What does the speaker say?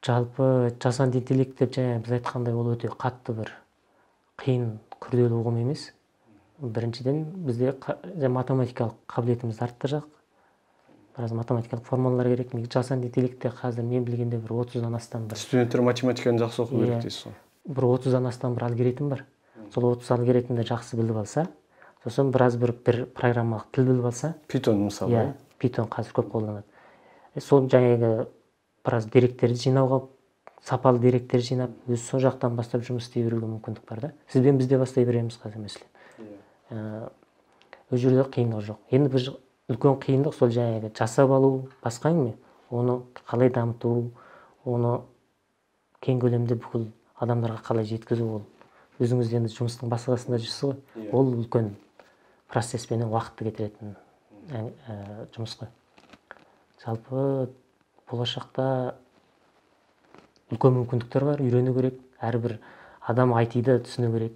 Жалпы жасанды интеллект деп жаңа біз айтқандай ол өте қатты бір қиын күрделі ұғым емес. Біріншіден бізде математикалық қабілетімізді арттырacak. Біраз математикалық формулалар керек. Жасанды интеллектте қазір мен білгенде бір 30-дан астам бір студенттер математиканы жақсы оқу керек дейсіз ғой. Бір 30-дан астам бір алгоритм бар. Сол 30 алгоритмді жақсы біліп алса, сосын біраз бір программалық тіл біліп алса, Python мысалы. Python қазір көп қолданады. Сол жаңағы біраз деректерді жинауға, сапалы деректер жинап, өзі сол жақтан бастап жұмыс істей беруге мүмкіндік бар да. Сізбен біз де бастай береміз қазір мәселен. Ол жерде қиындық жоқ. Енді бір үлкен қиындық сол жаңағы жасап алу басқа әңгіме. Оны қалай дамыту, оны кең көлемде бүкіл адамдарға қалай жеткізу, ол өзіңіз енді жұмыстың басқасында жүрсіз ғой. Ол үлкен процесспен уақытты кетіретін жұмыс қой. Жалпы болашақта үлкен мүмкіндіктер бар, үйрену керек. Әрбір адам IT-ді түсіну керек.